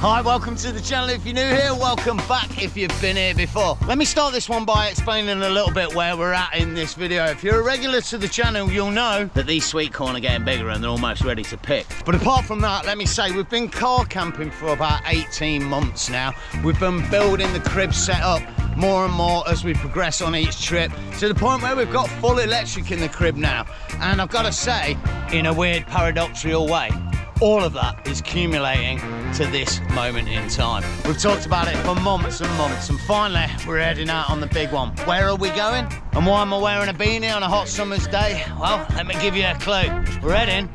Hi, welcome to the channel. If you're new here, welcome back if you've been here before. Let me start this one by explaining a little bit where we're at in this video. If you're a regular to the channel, you'll know that these sweet corn are getting bigger and they're almost ready to pick. But apart from that, let me say we've been car camping for about 18 months now. We've been building the crib set up more and more as we progress on each trip, to the point where we've got full electric in the crib now. And I've got to say, in a weird paradoxical way, all of that is accumulating to this moment in time. We've talked about it for months and months, and finally we're heading out on the big one. Where are we going? And why am I wearing a beanie on a hot summer's day? Well, let me give you a clue. We're heading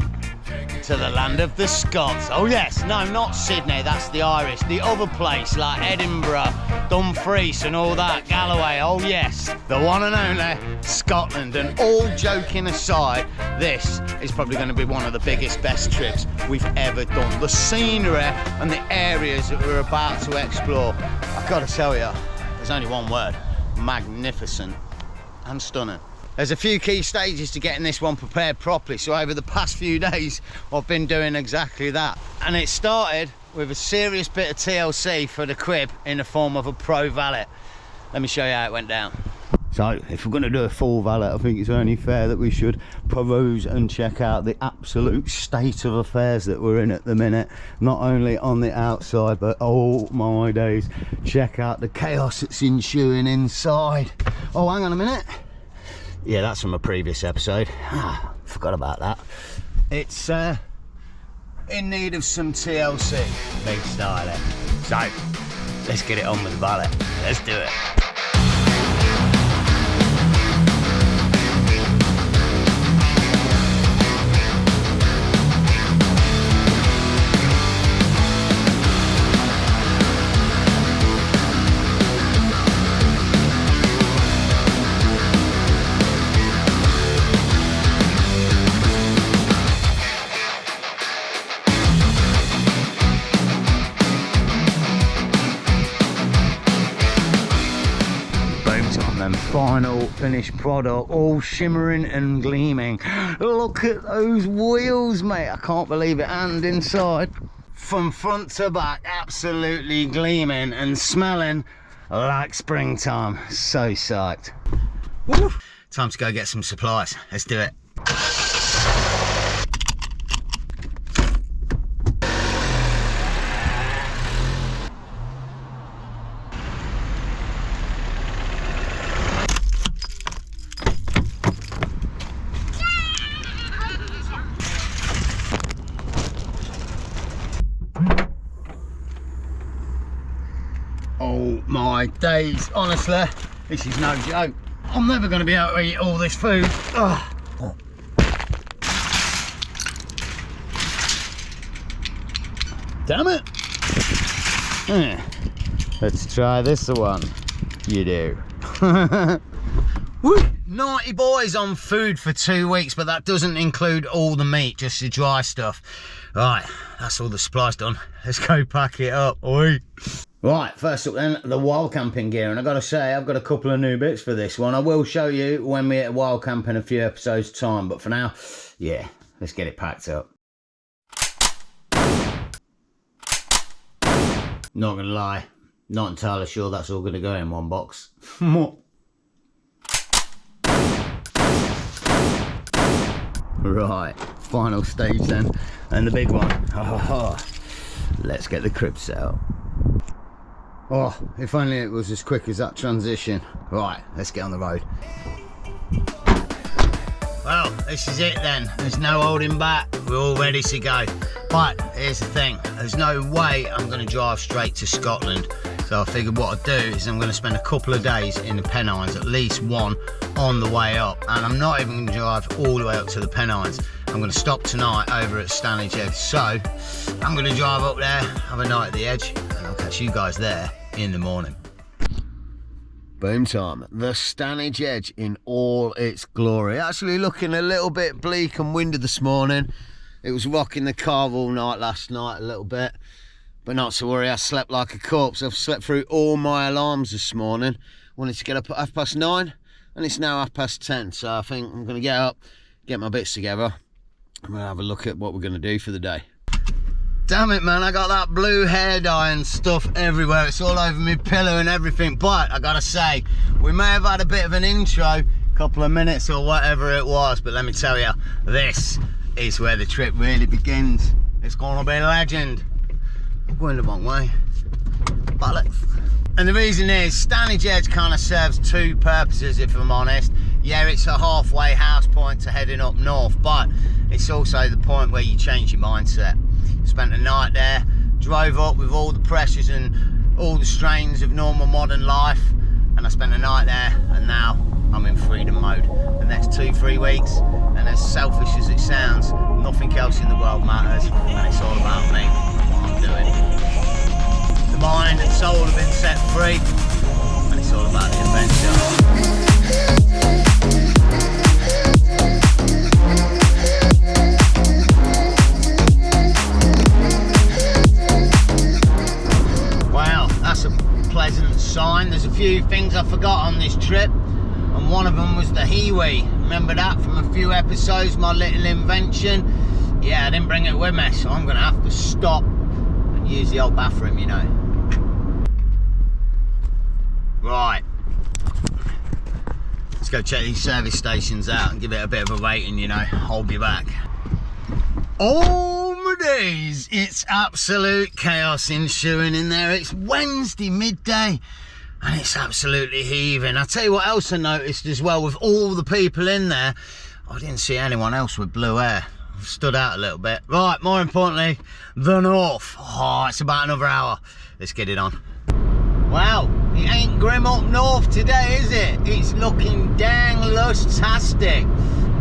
to the land of the Scots. Oh yes, no, not Sydney, that's the Irish. The other place, like Edinburgh, Dumfries and all that, Galloway, oh yes. The one and only Scotland. And all joking aside, this is probably going to be one of the biggest, best trips we've ever done. The scenery and the areas that we're about to explore, I've got to tell you, there's only one word: magnificent and stunning. There's a few key stages to getting this one prepared properly, so over the past few days I've been doing exactly that. And it started with a serious bit of TLC for the crib in the form of a pro valet. Let me show you how it went down. So if we're going to do a full valet, I think it's only fair that we should peruse and check out the absolute state of affairs that we're in at the minute. Not only on the outside, but oh my days, check out the chaos that's ensuing inside. Oh, hang on a minute. Yeah, that's from a previous episode. Forgot about that. It's in need of some TLC, big style. So let's get it on with the valet. Let's do it. Final finished product, all shimmering and gleaming. Look at those wheels, mate, I can't believe it. And inside, from front to back, absolutely gleaming and smelling like springtime. So psyched. Woo. Time to go get some supplies. Let's do it. Oh my days, honestly, this is no joke. I'm never going to be able to eat all this food. Oh. Damn it. Yeah. Let's try this one. You do. Woo. 90 boys on food for 2 weeks, but that doesn't include all the meat, just the dry stuff. Right, that's all the supplies done. Let's go pack it up. Oi. Right, first up then, the wild camping gear. And I've got to say, I've got a couple of new bits for this one. I will show you when we hit wild camping in a few episodes' time. But for now, yeah, let's get it packed up. Not going to lie, not entirely sure that's all going to go in one box. Right, final stage then, and the big one. Let's get the crib set up. Oh, if only it was as quick as that transition. Right, let's get on the road. Well, this is it then. There's no holding back. We're all ready to go. But here's the thing. There's no way I'm going to drive straight to Scotland. So I figured what I'd do is I'm going to spend a couple of days in the Pennines, at least one on the way up. And I'm not even going to drive all the way up to the Pennines. I'm going to stop tonight over at Stanley's Edge. So I'm going to drive up there, have a night at the edge, and I'll catch you guys there in the morning. Boom time. The Stanley's Edge in all its glory. Actually looking a little bit bleak and windy this morning. It was rocking the car all night last night a little bit. But not to worry, I slept like a corpse. I've slept through all my alarms this morning. Wanted to get up at 9:30 and it's now 10:30. So I think I'm going to get up, get my bits together, and we'll have a look at what we're going to do for the day. Damn it, man, I got that blue hair dye and stuff everywhere. It's all over my pillow and everything. But I gotta say, we may have had a bit of an intro, couple of minutes or whatever it was, but let me tell you, this is where the trip really begins. It's gonna be a legend. I'm going the wrong way. Bollocks. And the reason is, Stanage Edge kind of serves two purposes, if I'm honest. Yeah, it's a halfway house point to heading up north, but it's also the point where you change your mindset. Spent the night there, drove up with all the pressures and all the strains of normal modern life, and I spent the night there, and now I'm in freedom mode. The next 2-3 weeks, and as selfish as it sounds, nothing else in the world matters, and it's all about me, what I'm doing. The mind and soul have been set free, and it's all about the adventure. Pleasant sign. There's a few things I forgot on this trip, and one of them was the Hiwi. Remember that from a few episodes, my little invention? Yeah, I didn't bring it with me, so I'm gonna have to stop and use the old bathroom, you know. Right, let's go check these service stations out and give it a bit of a rating, you know. I'll be back. Oh my days, it's absolute chaos ensuing in there. It's Wednesday midday and it's absolutely heaving. I'll tell you what else I noticed as well, with all the people in there, I didn't see anyone else with blue hair. I've stood out a little bit. Right, more importantly, the north. Oh, it's about another hour. Let's get it on. Wow, it ain't grim up north today, is it? It's looking dang lustastic.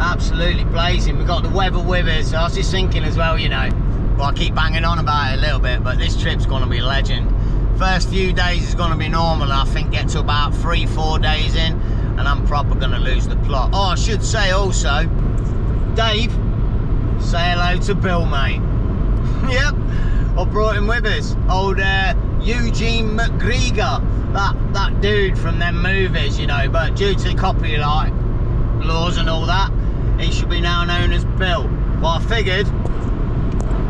Absolutely blazing. We've got the weather with us. I was just thinking as well, you know, well, I keep banging on about it a little bit, but this trip's going to be a legend. First few days is going to be normal. I think get to about 3-4 days in, and I'm proper going to lose the plot. Oh, I should say also, Dave, say hello to Bill, mate. Yep, I brought him with us. Old Eugene McGregor, that dude from them movies, you know, but due to copyright laws and all that, he should be now known as Bill. Well, I figured,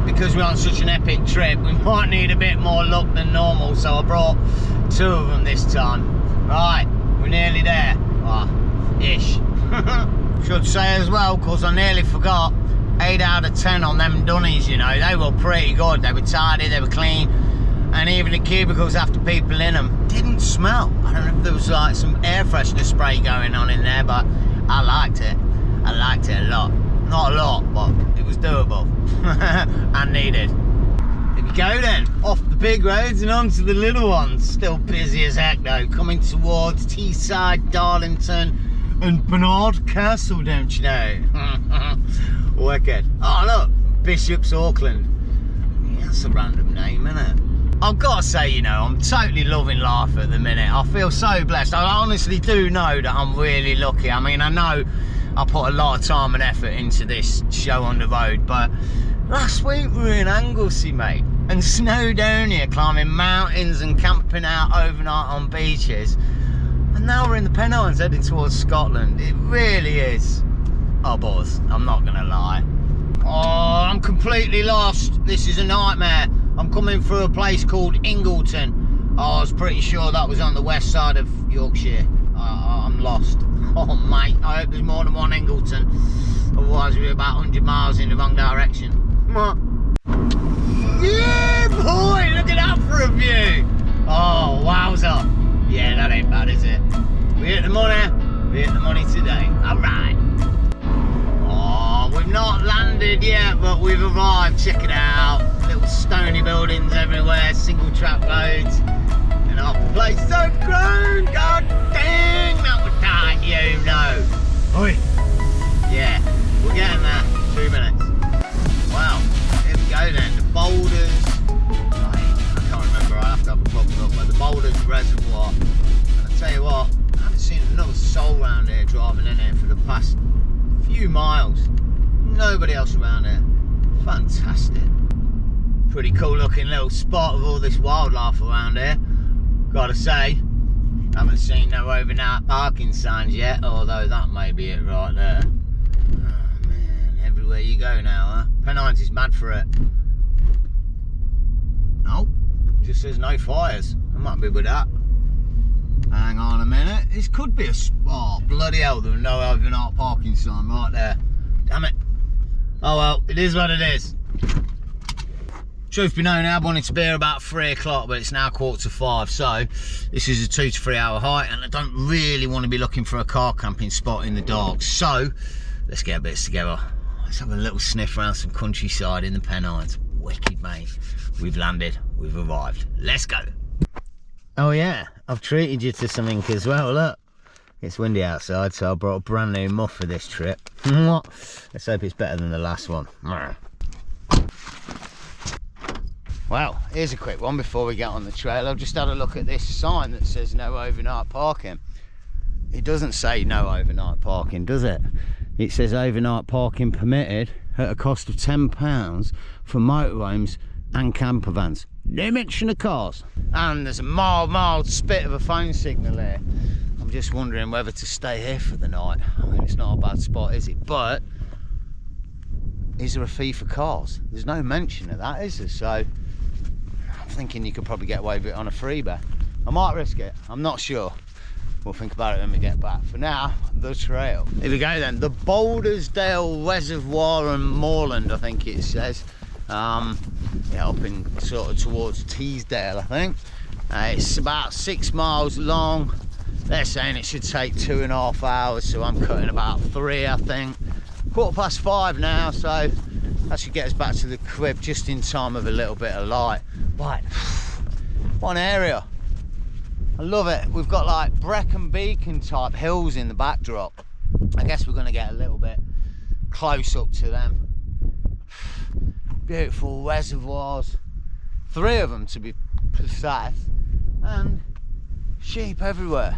because we're on such an epic trip, we might need a bit more luck than normal, so I brought 2 of them this time. Right, we're nearly there. Well, ish. Should say as well, because I nearly forgot, 8 out of 10 on them dunnies, you know. They were pretty good. They were tidy, they were clean, and even the cubicles after people in them didn't smell. I don't know if there was like some air freshener spray going on in there, but I liked it. I liked it a lot. Not a lot, but it was doable and needed. Here we go then, off the big roads and onto the little ones. Still busy as heck though, coming towards Teesside, Darlington and Bernard Castle, don't you know? Wicked. Oh look, Bishop's Auckland. Yeah, that's a random name, isn't it? I've got to say, you know, I'm totally loving life at the minute. I feel so blessed. I honestly do know that I'm really lucky. I mean, I know I put a lot of time and effort into this show on the road, but last week we were in Anglesey, mate, and Snowdonia, climbing mountains and camping out overnight on beaches. And now we're in the Pennines heading towards Scotland. It really is a buzz, I'm not going to lie. Oh, I'm completely lost. This is a nightmare. I'm coming through a place called Ingleton. Oh, I was pretty sure that was on the west side of Yorkshire. I'm lost. Oh, mate, I hope there's more than one Ingleton. Otherwise, we're about 100 miles in the wrong direction. Yeah, boy, look at that for a view. Oh, wowza. Yeah, that ain't bad, is it? We hit the money. We hit the money today. All right. Oh, we've not landed yet, but we've arrived. Check it out. Little stony buildings everywhere, single track roads, and half the place so grown. God dang, that was tight, you know. Oi. Yeah, we're getting there. 2 minutes. Wow, here we go then. The boulders. I can't remember, I have to have a proper look, but the boulders reservoir. And I tell you what, I haven't seen another soul around here driving in here for the past few miles. Nobody else around here. Fantastic. Pretty cool looking little spot with all this wildlife around here. Gotta say, haven't seen no overnight parking signs yet, although that may be it right there. Oh man, everywhere you go now, huh? Pennines is mad for it. Oh, it just says no fires. I'm happy with that. Hang on a minute. This could be a... Oh, bloody hell, there was no overnight parking sign right there. Damn it. Oh well, it is what it is. Truth be known, I wanted to be here about 3 o'clock, but it's now 4:45, so this is a 2 to 3 hour hike, and I don't really want to be looking for a car camping spot in the dark. So let's get our bits together. Let's have a little sniff around some countryside in the Pennines. Wicked, mate. We've landed, we've arrived. Let's go. Oh yeah, I've treated you to something as well. Look, it's windy outside, so I brought a brand new muff for this trip. Let's hope it's better than the last one. Well, here's a quick one before we get on the trail. I've just had a look at this sign that says no overnight parking. It doesn't say no overnight parking, does it? It says overnight parking permitted at a cost of £10 for motorhomes and camper vans. No mention of cars. And there's a mild spit of a phone signal here. I'm just wondering whether to stay here for the night. I mean, it's not a bad spot, is it? But is there a fee for cars? There's no mention of that, is there? So I'm thinking you could probably get away with it on a freebie. I might risk it, I'm not sure. We'll think about it when we get back. For now, the trail. Here we go then. The Bouldersdale Reservoir and Moorland, I think it says. Yeah, up in sort of towards Teesdale, I think. It's about 6 miles long. They're saying it should take 2.5 hours, so I'm cutting about 3, I think. 5:15 now, so that should get us back to the crib just in time with a little bit of light. Right, what an area. I love it. We've got like Brecon Beacon type hills in the backdrop. I guess we're going to get a little bit close up to them. Beautiful reservoirs, 3 of them to be precise, and sheep everywhere.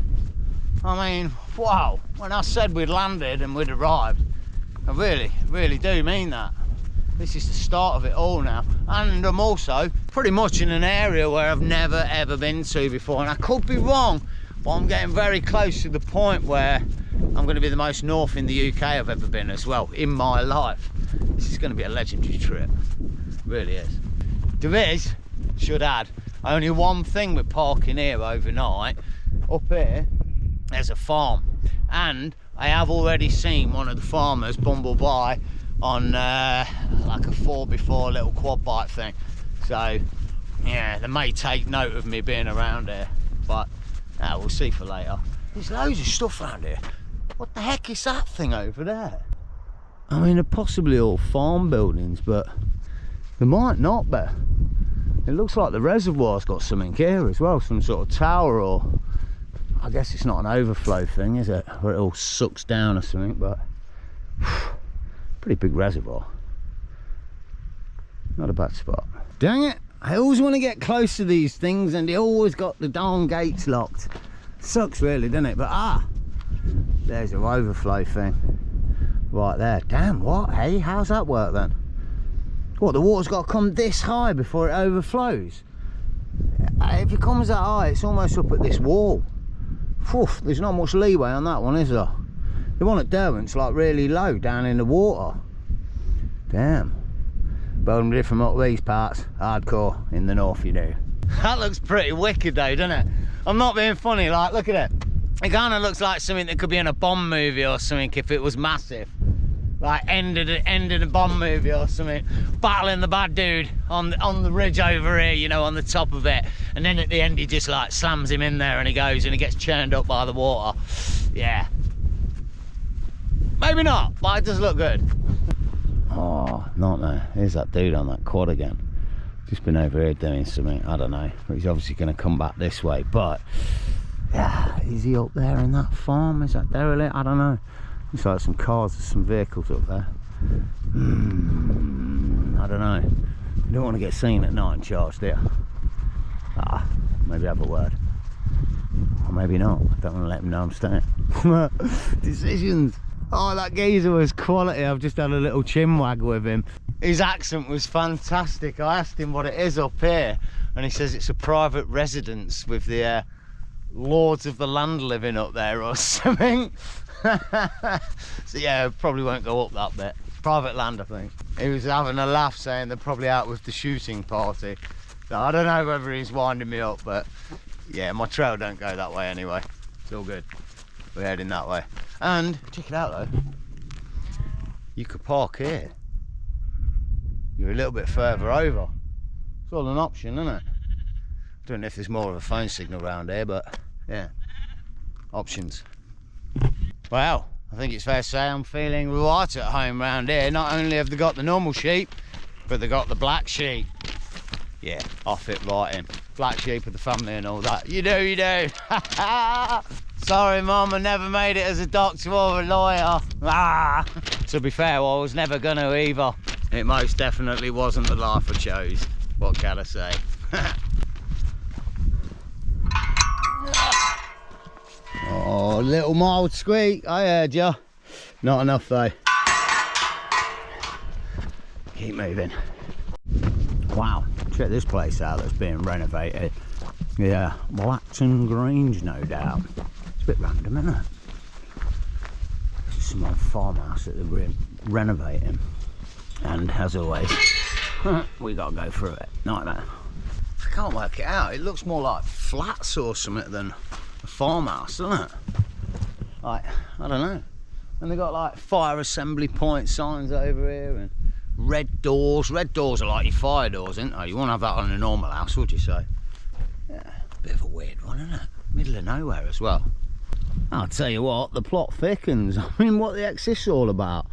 I mean, wow, when I said we'd landed and we'd arrived, I really do mean that. This is the start of it all now, and I'm also pretty much in an area where I've never ever been to before, and I could be wrong, but I'm getting very close to the point where I'm going to be the most north in the UK I've ever been as well in my life. This is going to be a legendary trip, it really is. There is, should add, only one thing with parking here overnight. Up here there's a farm, and I have already seen one of the farmers bumble by on like a 4x4 little quad bike thing, so yeah, they may take note of me being around here, but we'll see for later. There's loads of stuff around here. What the heck is that thing over there? I mean, they're possibly all farm buildings, but they might not be. It looks like the reservoir's got something here as well, some sort of tower, or I guess it's not an overflow thing, is it? Where it all sucks down or something, but pretty big reservoir. Not a bad spot. Dang it, I always want to get close to these things and they always got the darn gates locked. Sucks really, doesn't it? But there's an overflow thing right there. Damn, what, hey? How's that work then? What, the water's got to come this high before it overflows? If it comes that high, it's almost up at this wall. Phew, there's not much leeway on that one, is there? The one at Derwent's like really low down in the water. Damn. Building it from up these parts, hardcore in the north, you know. That looks pretty wicked though, doesn't it? I'm not being funny, like, look at it. It kind of looks like something that could be in a Bond movie or something if it was massive. Like end of the Bond movie or something. Battling the bad dude on the ridge over here, you know, on the top of it. And then at the end he just like slams him in there and he goes and he gets churned up by the water. Yeah. Maybe not, but it does look good. Oh, nightmare. Here's that dude on that quad again. Just been over here doing something, I don't know. But he's obviously going to come back this way, but yeah, is he up there in that farm? Is that derelict? I don't know. Looks like some cars, there's some vehicles up there. I don't know. You don't want to get seen at night and charged, do you? Maybe have a word. Or maybe not. I don't want to let him know I'm staying. Decisions. Oh, that geezer was quality. I've just had a little chinwag with him. His accent was fantastic. I asked him what it is up here, and he says it's a private residence with the lords of the land living up there or something. So yeah, probably won't go up that bit. Private land, I think. He was having a laugh saying they're probably out with the shooting party. So I don't know whether he's winding me up, but yeah, my trail don't go that way anyway. It's all good. We're heading that way. And check it out though. You could park here. You're a little bit further over. It's all an option, isn't it? I don't know if there's more of a phone signal around here, but yeah, options. Well, I think it's fair to say I'm feeling right at home round here. Not only have they got the normal sheep, but they got the black sheep. Yeah, I fit right in. Black sheep of the family and all that. You do, you do. Sorry, Mum, I never made it as a doctor or a lawyer. Ah. To be fair, I was never going to either. It most definitely wasn't the life I chose. What can I say? Oh, little mild squeak. I heard you. Not enough though. Keep moving. Wow, check this place out that's being renovated. Yeah, Blackton Grange, no doubt. It's a bit random, isn't it? It's a small farmhouse that they're renovating. And as always, we gotta go through it. Nightmare. I can't work it out. It looks more like flats or something than a farmhouse, doesn't it? Like, I don't know. And they got like fire assembly point signs over here and red doors. Red doors are like your fire doors, isn't they? You won't have that on a normal house, would you say? Yeah, bit of a weird one, isn't it? Middle of nowhere as well. I'll tell you what, the plot thickens. I mean, what the heck's this all about?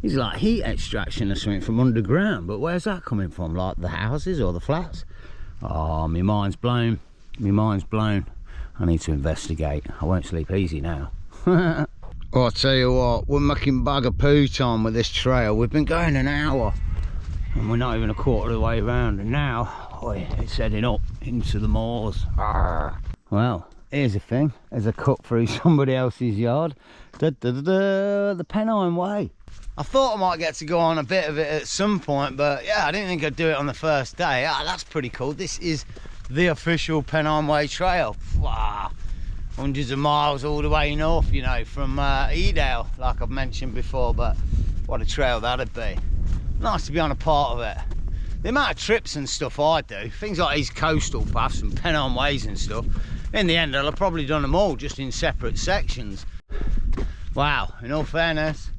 It's like heat extraction or something from underground, but where's that coming from? Like the houses or the flats? Oh, my mind's blown. My mind's blown. I need to investigate. I won't sleep easy now. Well, I'll tell you what, we're making bag of poo time with this trail. We've been going an hour and we're not even a quarter of the way around, and now it's heading up into the moors. Arr. Well, here's the thing. There's a cut through somebody else's yard. The Pennines way. I thought I might get to go on a bit of it at some point, but yeah, I didn't think I'd do it on the first day. Ah, that's pretty cool. This is the official Pennines Way trail. Wow. Hundreds of miles all the way north, you know, from Edale, like I've mentioned before, but what a trail that'd be. Nice to be on a part of it. The amount of trips and stuff I do, things like these coastal paths and Pennines Ways and stuff, in the end I'll have probably done them all just in separate sections. Wow, in all fairness,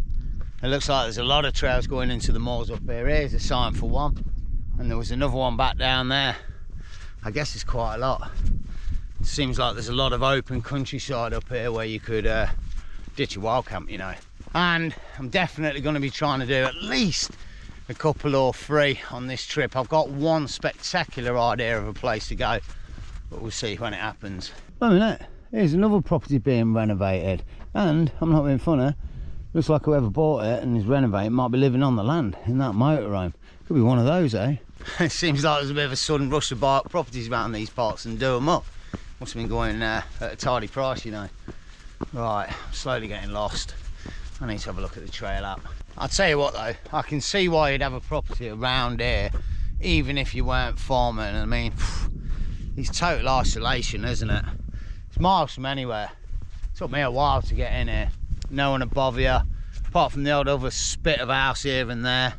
it looks like there's a lot of trails going into the moors up here. Here's a sign for one, and there was another one back down there. I guess it's quite a lot. It seems like there's a lot of open countryside up here where you could ditch a wild camp, you know. And I'm definitely going to be trying to do at least a couple or three on this trip. I've got one spectacular idea of a place to go, but we'll see when it happens. Wait a minute, here's another property being renovated, and I'm not being funny, looks like whoever bought it and is renovating might be living on the land in that motorhome. Could be one of those, eh? It seems like there's a bit of a sudden rush to buy up properties around these parts and do them up. Must have been going at a tidy price, you know. Right, I'm slowly getting lost. I need to have a look at the trail app. I'll tell you what though, I can see why you'd have a property around here, even if you weren't farming. I mean, it's total isolation, isn't it? It's miles from anywhere. It took me a while to get in here. No one above you, apart from the odd other spit of house here and there.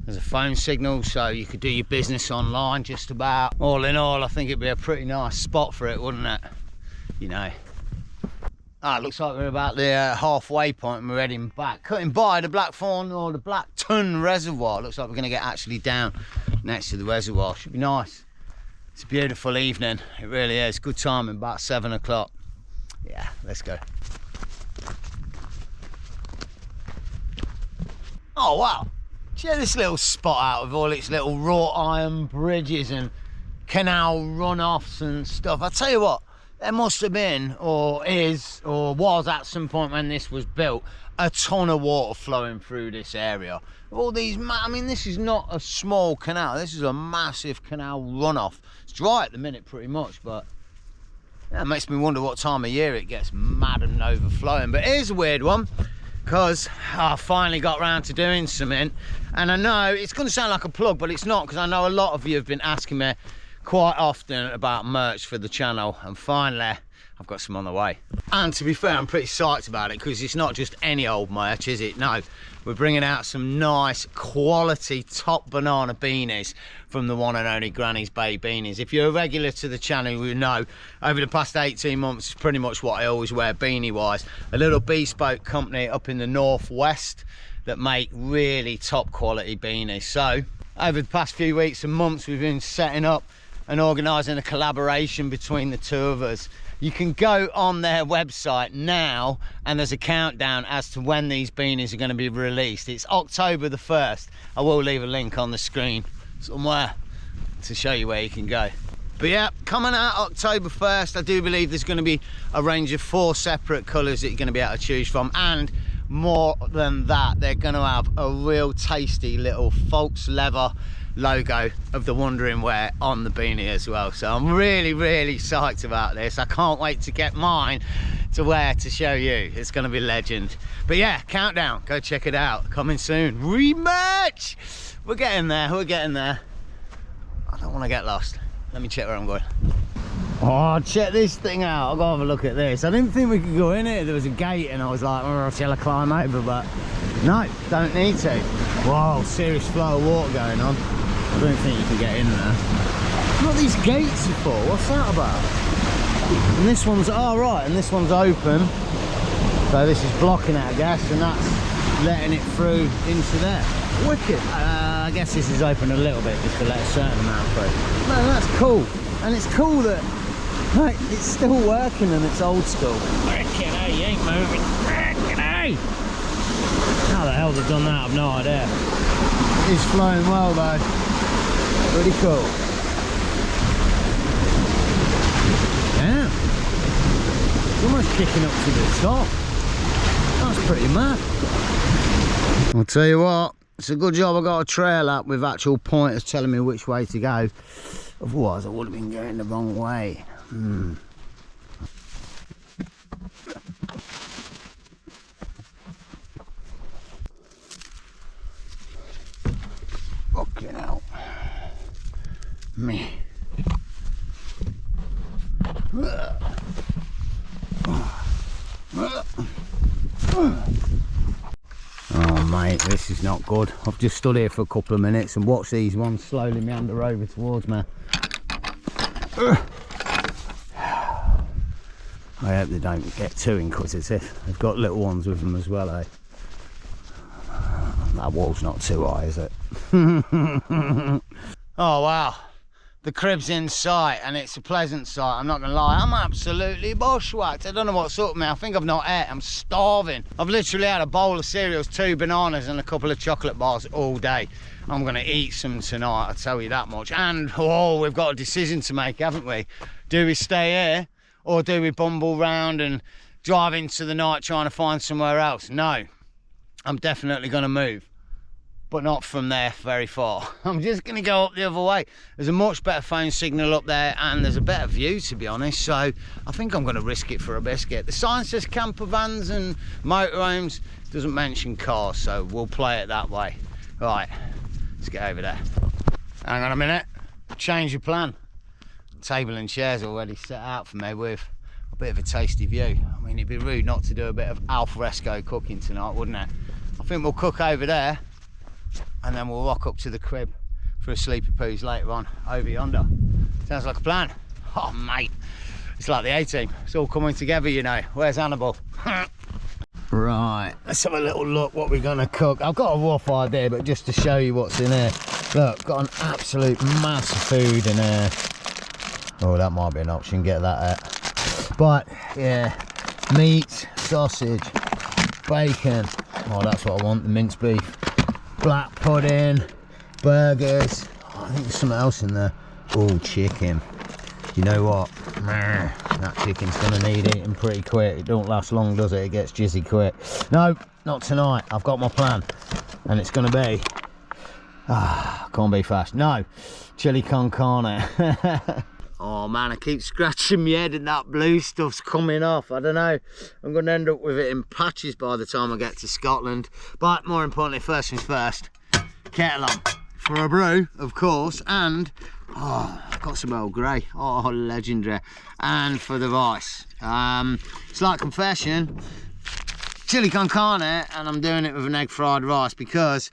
There's a phone signal, so you could do your business online just about. All in all, I think it'd be a pretty nice spot for it, wouldn't it? You know. Ah, it looks like we're about the halfway point and we're heading back. Cutting by the Blackthorn or the Blackton Reservoir. Looks like we're going to get actually down next to the reservoir. Should be nice. It's a beautiful evening. It really is. Good timing, about 7 o'clock. Yeah, let's go. Oh, wow. Check this little spot out with all its little wrought iron bridges and canal runoffs and stuff. I tell you what, there must have been, or is, or was at some point when this was built, a ton of water flowing through this area. All these, I mean, this is not a small canal. This is a massive canal runoff. It's dry at the minute pretty much, but that makes me wonder what time of year it gets mad and overflowing. But here's a weird one, because I finally got round to doing something, and I know it's going to sound like a plug, but it's not, because I know a lot of you have been asking me, quite often about merch for the channel, and finally I've got some on the way. And to be fair, I'm pretty psyched about it, because it's not just any old merch, is it? No, we're bringing out some nice quality top banana beanies from the one and only Granny's Bay Beanies. If you're a regular to the channel, you know over the past 18 months is pretty much what I always wear beanie wise. A little bespoke company up in the northwest that make really top quality beanies. So over the past few weeks and months, we've been setting up and organising a collaboration between the two of us. You can go on their website now, and there's a countdown as to when these beanies are going to be released. It's October the 1st. I will leave a link on the screen somewhere to show you where you can go. But yeah, coming out October 1st, I do believe there's going to be a range of 4 separate colours that you're going to be able to choose from. And more than that, they're going to have a real tasty little false leather logo of the Wondering Wear on the beanie as well. So I'm really psyched about this. I can't wait to get mine to wear to show you. It's going to be legend. But yeah, countdown, go check it out, coming soon. Rematch, we're getting there, we're getting there. I don't want to get lost. Let me check where I'm going. Oh, check this thing out. I'll go have a look at this. I didn't think we could go in here. There was a gate and I was like, oh, shall I climb over? But no, don't need to. Whoa, serious flow of water going on. I don't think you can get in there. What are these gates are for? What's that about? And this one's, oh right, and this one's open. So this is blocking it, I guess, and that's letting it through into there. Wicked. I guess this is open a little bit just to let a certain amount through. No, that's cool. And it's cool that like, it's still working and it's old school. Frickin' hey, you ain't moving. Frickin' hey! How the hell they've done that, I've no idea. It is flowing well though. Pretty cool. Yeah. It's almost kicking up to the top. That's pretty mad. I'll tell you what, it's a good job I got a trail up with actual pointers telling me which way to go. Otherwise I would have been going the wrong way. Fucking hell. Me. Oh mate, this is not good. I've just stood here for a couple of minutes and watched these ones slowly meander over towards me. I hope they don't get too inquisitive. They've got little ones with them as well, eh? That wall's not too high, is it? Oh wow, the crib's in sight and it's a pleasant sight. I'm not gonna lie, I'm absolutely bushwhacked. I don't know what's up with me. I think I've not ate. I'm starving. I've literally had a bowl of cereals, 2 bananas and a couple of chocolate bars all day. I'm gonna eat some tonight, I'll tell you that much. And oh, we've got a decision to make, haven't we? Do we stay here or do we bumble round and drive into the night trying to find somewhere else? No, I'm definitely gonna move, but not from there very far. I'm just gonna go up the other way. There's a much better phone signal up there and there's a better view, to be honest, so I think I'm gonna risk it for a biscuit. The sign says camper vans and motorhomes, doesn't mention cars, so we'll play it that way. Right, let's get over there. Hang on a minute, change your plan. Table and chairs already set out for me with a bit of a tasty view. I mean, it'd be rude not to do a bit of al fresco cooking tonight, wouldn't it? I think we'll cook over there and then we'll rock up to the crib for a sleepy poos later on over yonder. Sounds like a plan. Oh mate, it's like the A-team. It's all coming together, you know. Where's Hannibal? Right, let's have a little look what we're gonna cook. I've got a rough idea, but just to show you what's in here. Look, got an absolute mass of food in here. Oh, that might be an option, get that out. But yeah, meat, sausage, bacon. Oh, that's what I want, the minced beef. Black pudding, burgers. Oh, I think there's something else in there. Oh, chicken. You know what? That chicken's gonna need eating pretty quick. It don't last long, does it? It gets jizzy quick. No, not tonight. I've got my plan. And it's gonna be... can't be fast. No, chili con carne. Oh man, I keep scratching my head and that blue stuff's coming off. I don't know. I'm going to end up with it in patches by the time I get to Scotland. But more importantly, first things first, kettle on for a brew, of course. And Oh, I've got some Earl Grey. Oh, legendary. And for the rice. Slight confession, chili con carne, and I'm doing it with an egg fried rice because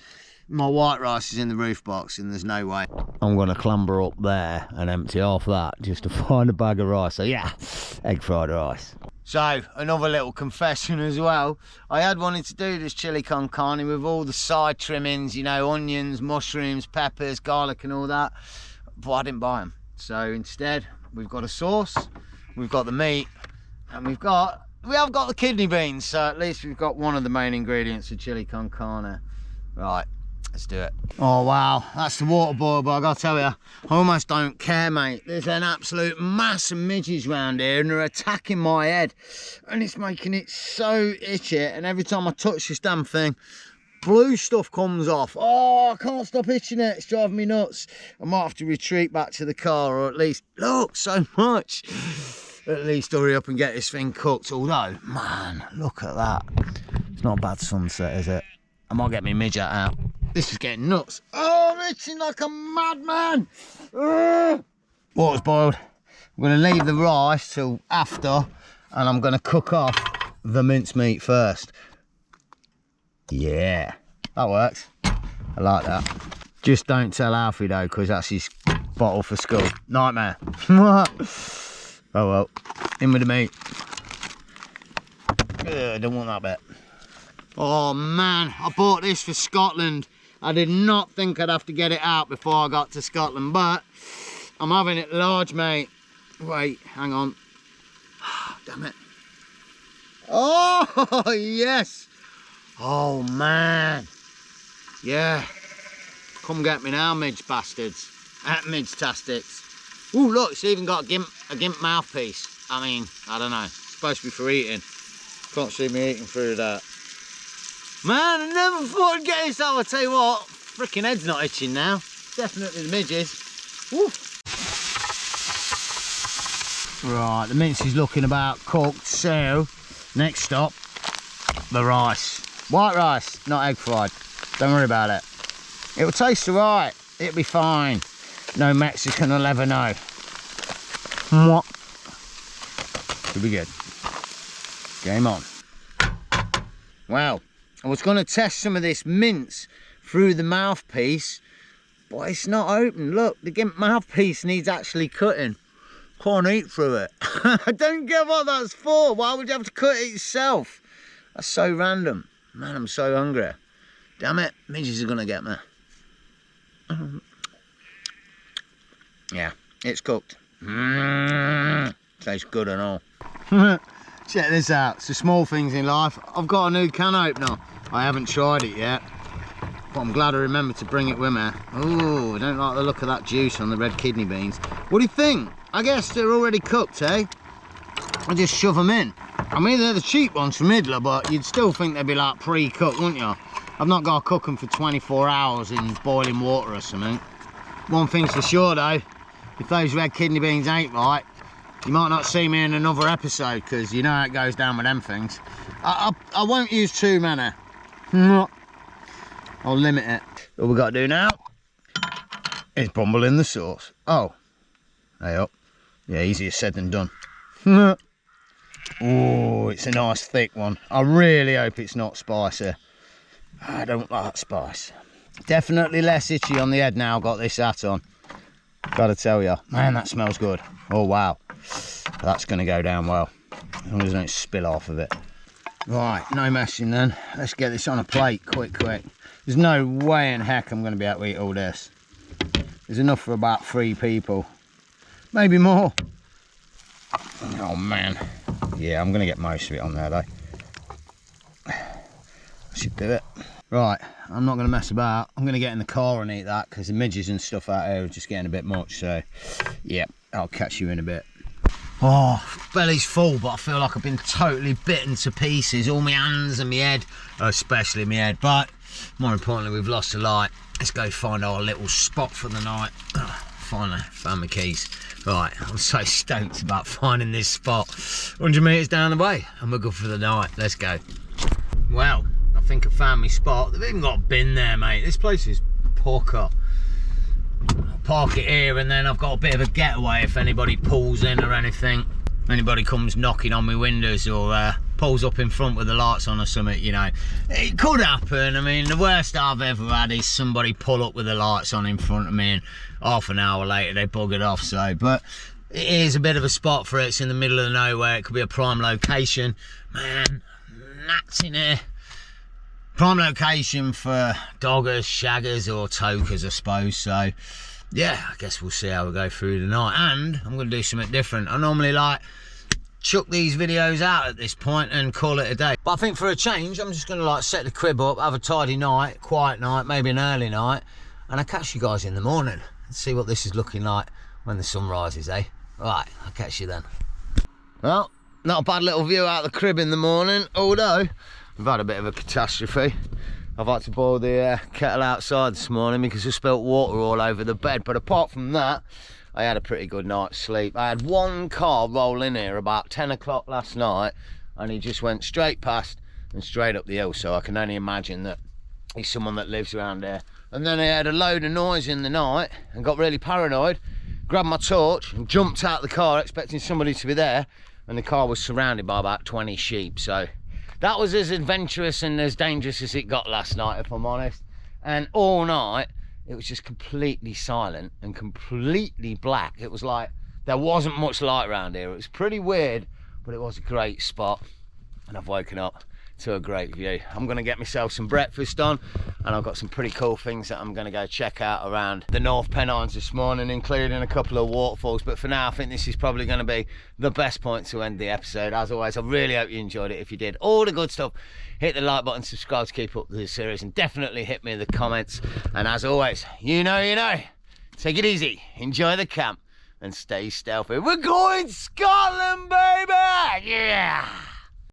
my white rice is in the roof box and there's no way I'm gonna clamber up there and empty off that just to find a bag of rice. So yeah, egg fried rice. So another little confession as well. I had wanted to do this chili con carne with all the side trimmings, you know, onions, mushrooms, peppers, garlic and all that, but I didn't buy them. So instead we've got a sauce, we've got the meat, and we have got the kidney beans. So at least we've got one of the main ingredients of chili con carne. Right, let's do it. Oh wow, that's the water boil, but I gotta tell you, I almost don't care, mate. There's an absolute mass of midges round here and they're attacking my head and it's making it so itchy, and every time I touch this damn thing, blue stuff comes off. Oh, I can't stop itching it, it's driving me nuts. I might have to retreat back to the car, or at least, look, so much. At least hurry up and get this thing cooked. Although, man, look at that. It's not a bad sunset, is it? I might get my midget out. This is getting nuts. Oh, I'm itching like a madman. Water's boiled. I'm going to leave the rice till after, and I'm going to cook off the mincemeat first. Yeah, that works. I like that. Just don't tell Alfie though, because that's his bottle for school. Nightmare. Oh well, in with the meat. I don't want that bit. Oh man, I bought this for Scotland. I did not think I'd have to get it out before I got to Scotland, but I'm having it large, mate. Wait, hang on. Damn it. Oh, yes. Oh man. Yeah. Come get me now, midge bastards. Midge-tastics. Ooh, look, it's even got a gimp mouthpiece. I mean, I don't know. It's supposed to be for eating. Can't see me eating through that. Man, I never thought I'd get this out. I'll tell you what, freaking head's not itching now. Definitely the midges. Woo. Right, the mince is looking about cooked, so next stop, the rice. White rice, not egg fried. Don't worry about it. It'll taste alright. It'll be fine. No Mexican will ever know. Mwah. Should be good. Game on. Wow. I was going to test some of this mince through the mouthpiece, but it's not open. Look, the gimp mouthpiece needs actually cutting. Can't eat through it. I don't get what that's for. Why would you have to cut it yourself? That's so random. Man, I'm so hungry. Damn it, midges are going to get me. Yeah, it's cooked. Tastes good and all. Check this out. It's the small things in life. I've got a new can opener. I haven't tried it yet, but I'm glad I remembered to bring it with me. Oh, I don't like the look of that juice on the red kidney beans. What do you think? I guess they're already cooked, eh? I just shove them in. I mean, they're the cheap ones from Idler, but you'd still think they'd be like pre-cooked, wouldn't you? I've not got to cook them for 24 hours in boiling water or something. One thing's for sure though, if those red kidney beans ain't right, you might not see me in another episode, because you know how it goes down with them things. I won't use too many. I'll limit it. All we got to do now is bumble in the sauce. Oh, hey up. Yeah, easier said than done. Oh, it's a nice thick one. I really hope it's not spicy. I don't like spice. Definitely less itchy on the head now I've got this hat on. Gotta tell you, man, that smells good. Oh wow, that's gonna go down well, as long as I don't spill off of it. Right, no messing then. Let's get this on a plate, quick. There's no way in heck I'm gonna be able to eat all this. There's enough for about 3 people, maybe more. Oh man, yeah, I'm gonna get most of it on there though. I should do it. Right, I'm not gonna mess about. I'm gonna get in the car and eat that, because the midges and stuff out here are just getting a bit much. So yeah, I'll catch you in a bit. Oh, belly's full, but I feel like I've been totally bitten to pieces. All my hands and my head, especially my head. But more importantly, we've lost a light. Let's go find our little spot for the night. Finally found my keys. Right, I'm so stoked about finding this spot. 100 metres down the way, and we're good for the night. Let's go. Well, I think I found my spot. They've even got a bin there, mate. This place is pucker. park it here, and then I've got a bit of a getaway if anybody pulls in or anything. Anybody comes knocking on my windows or pulls up in front with the lights on or something, you know. It could happen. I mean, the worst I've ever had is somebody pull up with the lights on in front of me and half an hour later they buggered off. So, but it is a bit of a spot for it. It's in the middle of nowhere. It could be a prime location. Man, gnats in here. Prime location for doggers, shaggers or tokers, I suppose. So yeah, I guess we'll see how we go through the night. And I'm going to do something different. I normally like chuck these videos out at this point and call it a day. But I think for a change, I'm just going to like set the crib up, have a tidy night, quiet night, maybe an early night. And I'll catch you guys in the morning and see what this is looking like when the sun rises, eh? Right, I'll catch you then. Well, not a bad little view out of the crib in the morning, although we've had a bit of a catastrophe. I've had to boil the kettle outside this morning because I spilt water all over the bed. But apart from that, I had a pretty good night's sleep. I had one car roll in here about 10 o'clock last night, and he just went straight past and straight up the hill. So I can only imagine that he's someone that lives around there. And then I had a load of noise in the night and got really paranoid, grabbed my torch and jumped out of the car expecting somebody to be there, and the car was surrounded by about 20 sheep. So that was as adventurous and as dangerous as it got last night, if I'm honest. And all night, it was just completely silent and completely black. It was like there wasn't much light around here. It was pretty weird, but it was a great spot. And I've woken up to a great view. I'm going to get myself some breakfast on, and I've got some pretty cool things that I'm going to go check out around the North Pennines this morning, including a couple of waterfalls. But for now, I think this is probably going to be the best point to end the episode. As always, I really hope you enjoyed it. If you did, all the good stuff, hit the like button, subscribe to keep up with the series, and definitely hit me in the comments. And as always, you know, take it easy, enjoy the camp, and stay stealthy. We're going Scotland, baby! Yeah!